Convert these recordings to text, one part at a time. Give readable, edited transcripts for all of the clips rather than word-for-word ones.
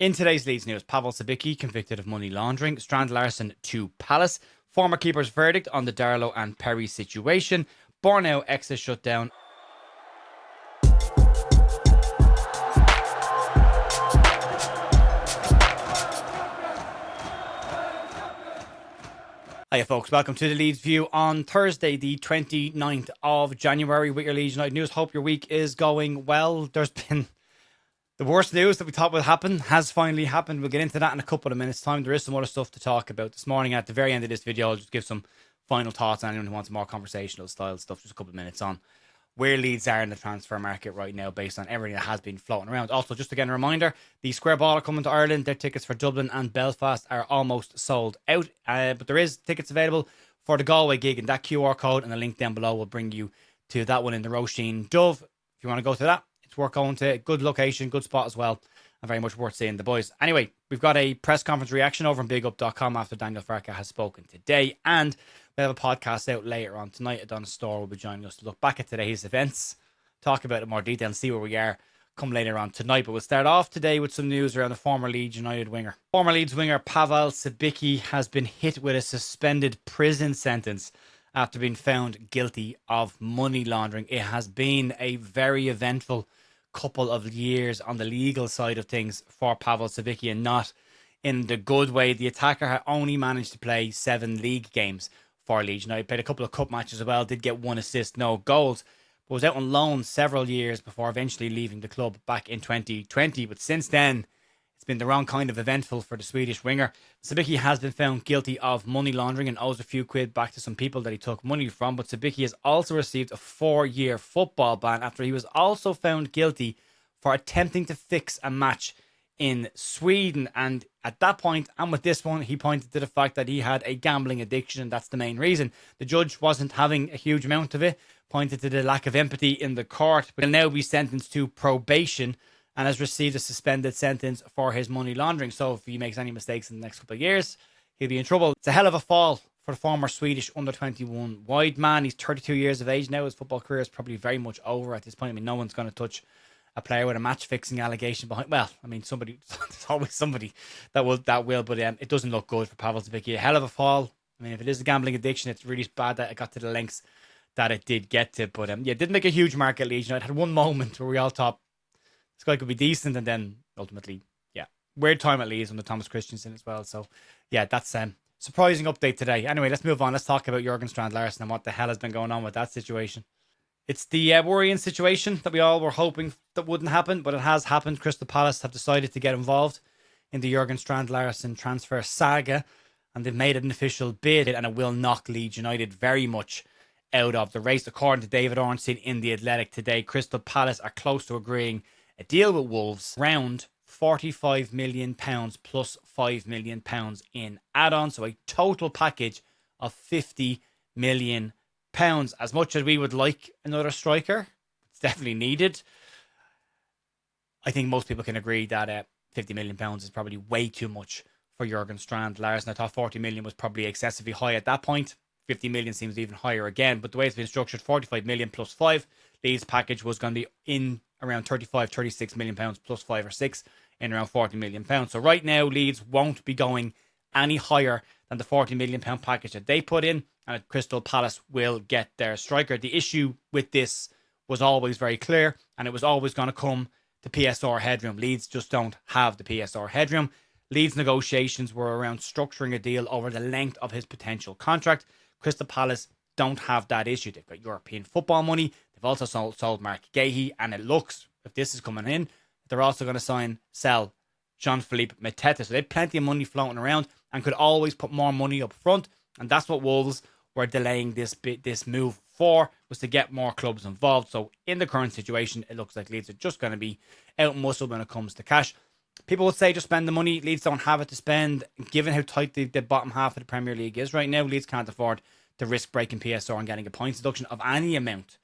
In today's Leeds news, Pavl Siki convicted of money laundering, Strand Larsen to Palace, former keeper's verdict on the Darlow and Perri situation, Bornauw exit shutdown. Hiya folks, welcome to the Leeds View on Thursday the 29th of January with your Leeds United news. Hope your week is going well. There's been the worst news that we thought would happen has finally happened. We'll get into that in a couple of minutes time. There is some other stuff to talk about this morning. At the very end of this video, I'll just give some final thoughts on anyone who wants more conversational style stuff, just a couple of minutes on where Leeds are in the transfer market right now based on everything that has been floating around. Also, just again, a reminder, the Square Ball are coming to Ireland. Their tickets for Dublin and Belfast are almost sold out, but there is tickets available for the Galway gig, and that QR code and the link down below will bring you to that one in the Roisin Dove. If you want to go to that, it's worth going to. Good location, good spot as well, and very much worth seeing the boys. Anyway, we've got a press conference reaction over on bigup.com after Daniel Farke has spoken today, and we have a podcast out later on tonight. Adonis Storr will be joining us to look back at today's events, talk about it in more detail, and see where we are come later on tonight. But we'll start off today with some news around the former Leeds United winger. Former Leeds winger Pavl Siki has been hit with a suspended prison sentence after being found guilty of money laundering. It has been a very eventful couple of years on the legal side of things for Pavl Siki, and not in the good way. The attacker had only managed to play 7 league games for Leeds United. Played a couple of cup matches as well, did get 1 assist, no goals, but was out on loan several years before eventually leaving the club back in 2020. But since then, it's been the wrong kind of eventful for the Swedish winger. Cibicki has been found guilty of money laundering and owes a few quid back to some people that he took money from, but Cibicki has also received a 4-year football ban after he was also found guilty for attempting to fix a match in Sweden. And at that point, and with this one, he pointed to the fact that he had a gambling addiction, and that's the main reason. The judge wasn't having a huge amount of it, pointed to the lack of empathy in the court, but he'll now be sentenced to probation and has received a suspended sentence for his money laundering. So if he makes any mistakes in the next couple of years, he'll be in trouble. It's a hell of a fall for the former Swedish under-21 wide man. He's 32 years of age now. His football career is probably very much over at this point. I mean, no one's going to touch a player with a match-fixing allegation behind. Well, I mean, somebody, there's always somebody that will, but it doesn't look good for Pavl Siki. A hell of a fall. I mean, if it is a gambling addiction, it's really bad that it got to the lengths that it did get to. But yeah, it didn't make a huge mark at Leeds United. Had one moment where we all thought this guy could be decent, and then ultimately, yeah, weird time at Leeds under Thomas Christensen as well. So yeah, that's surprising update today. Anyway, let's move on. Let's talk about Jurgen Strand Larsen and what the hell has been going on with that situation. It's the worrying situation that we all were hoping that wouldn't happen, but it has happened. Crystal Palace have decided to get involved in the Jurgen Strand Larsen transfer saga, and they've made an official bid, and it will knock Leeds United very much out of the race. According to David Ornstein in The Athletic today, Crystal Palace are close to agreeing a deal with Wolves around £45 million plus £5 million in add-on, so a total package of £50 million. As much as we would like another striker, it's definitely needed. I think most people can agree that £50 million is probably way too much for Jurgen Strand Larsen. I thought 40 million was probably excessively high at that point. 50 million seems even higher again, but the way it's been structured, 45 million plus 5, Leeds' package was going to be in around 35, 36 million pounds plus 5 or 6 in around 40 million pounds. So right now, Leeds won't be going any higher than the 40 million pound package that they put in, and Crystal Palace will get their striker. The issue with this was always very clear, and it was always going to come to PSR headroom. Leeds just don't have the PSR headroom. Leeds' negotiations were around structuring a deal over the length of his potential contract. Crystal Palace don't have that issue. They've got European football money. They've also sold Mark Gahey, and it looks, if this is coming in, they're also going to sell Jean-Philippe Mateta. So they have plenty of money floating around and could always put more money up front, and that's what Wolves were delaying this move for, was to get more clubs involved. So in the current situation, it looks like Leeds are just going to be out muscle when it comes to cash. People would say just spend the money. Leeds don't have it to spend. Given how tight the bottom half of the Premier League is right now, Leeds can't afford to risk breaking PSR and getting a points deduction of any amount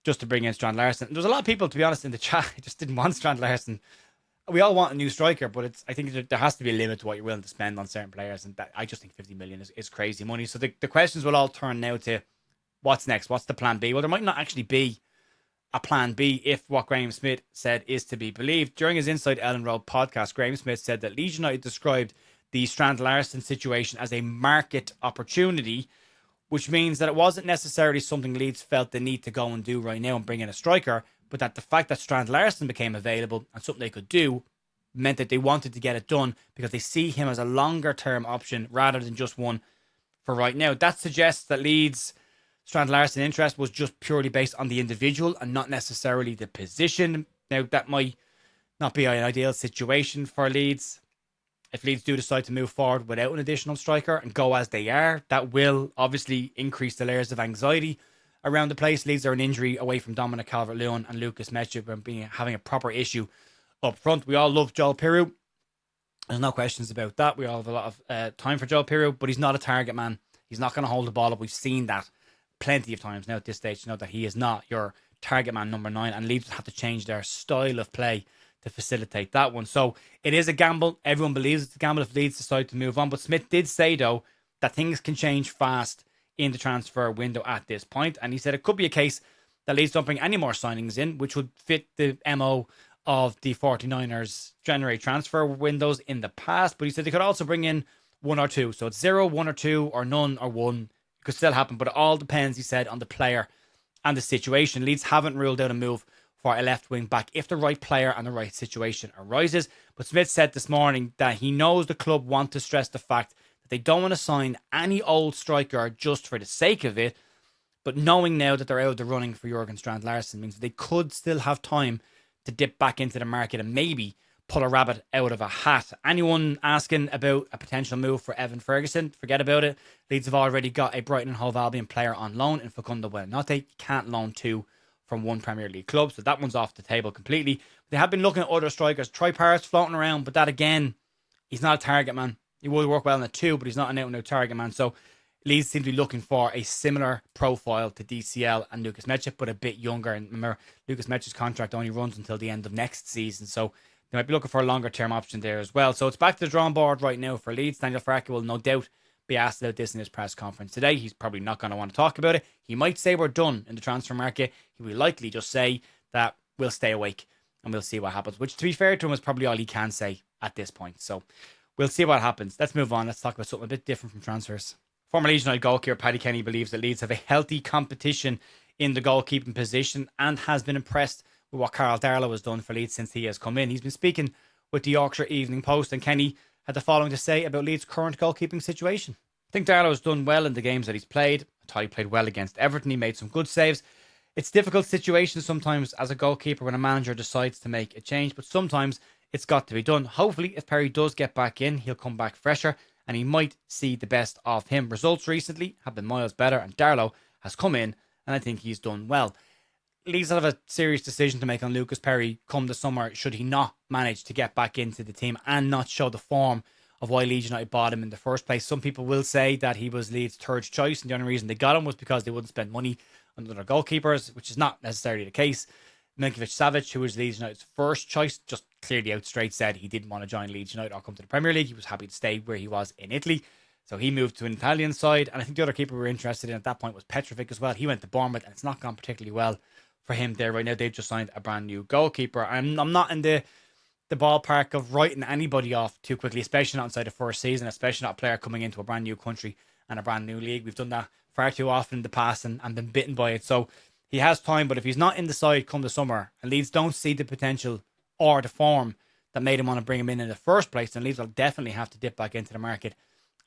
just to bring in Strand Larsen. There's a lot of people, to be honest, in the chat who just didn't want Strand Larsen. We all want a new striker, but I think there has to be a limit to what you're willing to spend on certain players, and I just think 50 million is crazy money. So the questions will all turn now to what's next? What's the plan B? Well, there might not actually be a plan B if what Graham Smith said is to be believed. During his Inside Ellen Road podcast, Graham Smith said that Leeds United described the Strand Larsen situation as a market opportunity, which means that it wasn't necessarily something Leeds felt they need to go and do right now and bring in a striker, but that the fact that Strand Larsen became available and something they could do meant that they wanted to get it done because they see him as a longer term option rather than just one for right now. That suggests that Leeds' Strand Larsen interest was just purely based on the individual and not necessarily the position. Now, that might not be an ideal situation for Leeds. If Leeds do decide to move forward without an additional striker and go as they are, that will obviously increase the layers of anxiety around the place. Leeds are an injury away from Dominic Calvert-Lewin and Lucas Metchip and having a proper issue up front. We all love Joel Piroe. There's no questions about that. We all have a lot of time for Joel Piroe, but he's not a target man. He's not going to hold the ball up. We've seen that plenty of times now at this stage to know that he is not your target man number 9, and Leeds have to change their style of play to facilitate that one. So it is a gamble. Everyone believes it's a gamble if Leeds decide to move on. But Smith did say, though, that things can change fast in the transfer window at this point. And he said it could be a case that Leeds don't bring any more signings in, which would fit the MO of the 49ers January transfer windows in the past. But he said they could also bring in 1 or 2. So it's 0, 1 or 2, or none or 1. It could still happen, but it all depends, he said, on the player and the situation. Leeds haven't ruled out a move for a left wing back if the right player and the right situation arises. But Smith said this morning that he knows the club want to stress the fact that they don't want to sign any old striker just for the sake of it. But knowing now that they're out of the running for Jurgen Strand Larsen means they could still have time to dip back into the market and maybe pull a rabbit out of a hat. Anyone asking about a potential move for Evan Ferguson, forget about it. Leeds have already got a Brighton and Hove Albion player on loan in Facundo Buonanotte. Can't loan 2 from one Premier League club, so that one's off the table completely. They have been looking at other strikers. Troy Parrott floating around, but that again, he's not a target man. He would work well in a 2, but he's not an out-and-out target man. So Leeds seem to be looking for a similar profile to DCL and Lucas Metchip, but a bit younger. And remember, Lucas Metchip's contract only runs until the end of next season, so they might be looking for a longer term option there as well. So it's back to the drawing board right now for Leeds. Daniel Farke will no doubt be asked about this in his press conference today. He's probably not going to want to talk about it. He might say we're done in the transfer market. He will likely just say that we'll stay awake and we'll see what happens, which, to be fair to him, is probably all he can say at this point. So we'll see what happens. Let's move on. Let's talk about something a bit different from transfers. Former Leeds United goalkeeper Paddy Kenny believes that Leeds have a healthy competition in the goalkeeping position and has been impressed with what Carl Darlow has done for Leeds since he has come in. He's been speaking with the Yorkshire Evening Post, and Kenny had the following to say about Leeds' current goalkeeping situation. I think Darlow has done well in the games that he's played. I thought he played well against Everton. He made some good saves. It's difficult situation sometimes as a goalkeeper when a manager decides to make a change, but sometimes it's got to be done. Hopefully, if Perri does get back in, he'll come back fresher and he might see the best of him. Results recently have been miles better, and Darlow has come in and I think he's done well. Leeds will have a serious decision to make on Lucas Perri come the summer should he not manage to get back into the team and not show the form of why Leeds United bought him in the first place. Some people will say that he was Leeds' third choice and the only reason they got him was because they wouldn't spend money on other goalkeepers, which is not necessarily the case. Milinkovic-Savic, who was Leeds United's first choice, just clearly out straight said he didn't want to join Leeds United or come to the Premier League. He was happy to stay where he was in Italy. So he moved to an Italian side, and I think the other keeper we were interested in at that point was Petrovic as well. He went to Bournemouth and it's not gone particularly well for him there right now. They've just signed a brand new goalkeeper. I'm not in the ballpark of writing anybody off too quickly, especially not inside the first season, especially not a player coming into a brand new country and a brand new league. We've done that far too often in the past and been bitten by it. So he has time, but if he's not in the side come the summer and Leeds don't see the potential or the form that made him want to bring him in the first place, then Leeds will definitely have to dip back into the market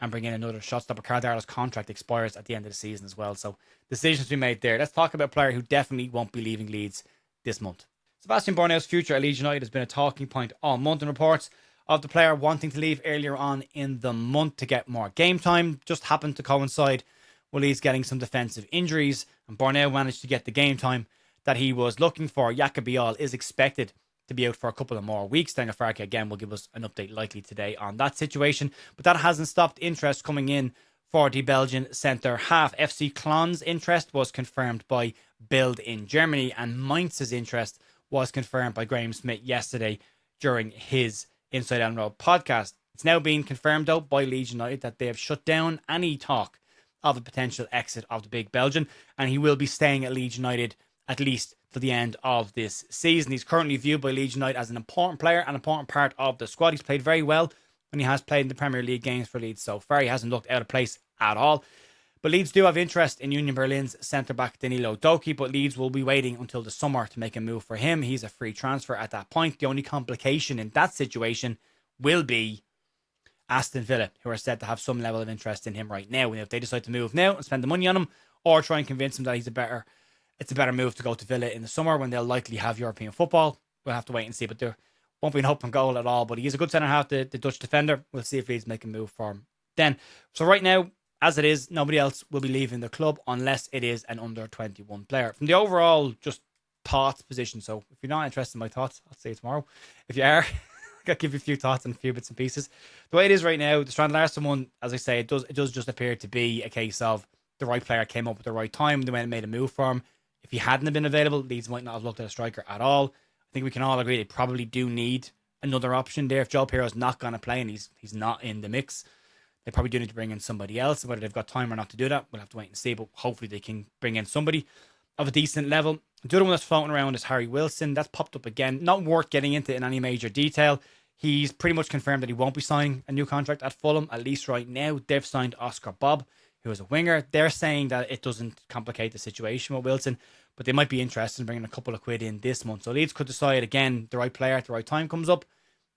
and bring in another shot stopper. Carl Darlow's contract expires at the end of the season as well. So decisions to be made there. Let's talk about a player who definitely won't be leaving Leeds this month. Sebastian Bornauw's future at Leeds United has been a talking point all month, and reports of the player wanting to leave earlier on in the month to get more game time just happened to coincide with Leeds getting some defensive injuries, and Bornauw managed to get the game time that he was looking for. Jakob Bial is expected to be out for a couple of more weeks. Daniel Farke again will give us an update likely today on that situation, but that hasn't stopped interest coming in for the Belgian centre half. FC Clon's interest was confirmed by Bild in Germany, and Mainz's interest was confirmed by Graham Smith yesterday during his Inside Ellen Road podcast. It's now been confirmed though by Leeds United that they have shut down any talk of a potential exit of the big Belgian, and he will be staying at Leeds United at least to the end of this season. He's currently viewed by Leeds United as an important player, an important part of the squad. He's played very well when he has played in the Premier League games for Leeds so far. He hasn't looked out of place at all. But Leeds do have interest in Union Berlin's centre-back Danilo Doki, but Leeds will be waiting until the summer to make a move for him. He's a free transfer at that point. The only complication in that situation will be Aston Villa, who are said to have some level of interest in him right now. And if they decide to move now and spend the money on him, or try and convince him that it's a better move to go to Villa in the summer when they'll likely have European football, we'll have to wait and see. But there won't be an open goal at all. But he is a good centre-half, the Dutch defender. We'll see if Leeds make a move for him then. So right now, as it is, nobody else will be leaving the club unless it is an under-21 player. From the overall just thoughts position, so if you're not interested in my thoughts, I'll see you tomorrow. If you are, I'll give you a few thoughts and a few bits and pieces. The way it is right now, the Strand Larsen one, as I say, it does just appear to be a case of the right player came up at the right time. They went and made a move for him. If he hadn't have been available, Leeds might not have looked at a striker at all. I think we can all agree they probably do need another option there. If Joe Pirro's not going to play and he's not in the mix, they probably do need to bring in somebody else. Whether they've got time or not to do that, we'll have to wait and see. But hopefully they can bring in somebody of a decent level. The other one that's floating around is Harry Wilson. That's popped up again. Not worth getting into in any major detail. He's pretty much confirmed that he won't be signing a new contract at Fulham, at least right now. They've signed Oscar Bobb, who is a winger. They're saying that it doesn't complicate the situation with Wilson, but they might be interested in bringing a couple of quid in this month. So Leeds could decide, again, the right player at the right time comes up.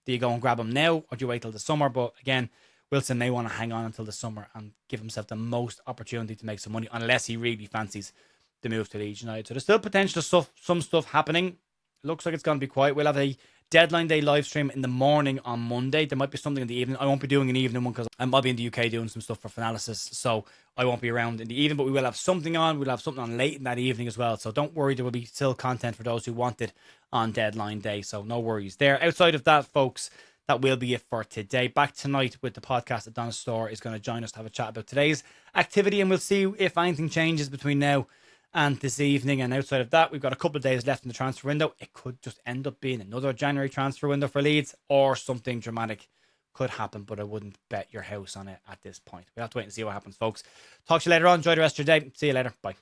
Do you go and grab him now, or do you wait till the summer? But again, Wilson may want to hang on until the summer and give himself the most opportunity to make some money, unless he really fancies the move to Leeds United. So there's still potential some stuff happening. Looks like it's going to be quiet. We'll have a deadline day live stream in the morning on Monday. There might be something in the evening. I won't be doing an evening one because I might be in the UK doing some stuff for Finalysis, so I won't be around in the evening, but we will have something on. We'll have something on late in that evening as well. So don't worry, there will be still content for those who want it on deadline day. So no worries there. Outside of that, folks, that will be it for today. Back tonight with the podcast that Donna Store is going to join us to have a chat about today's activity, and we'll see if anything changes between now and this evening. And outside of that, we've got a couple of days left in the transfer window. It could just end up being another January transfer window for Leeds, or something dramatic could happen, but I wouldn't bet your house on it at this point. We'll have to wait and see what happens, folks. Talk to you later on. Enjoy the rest of your day. See you later. Bye.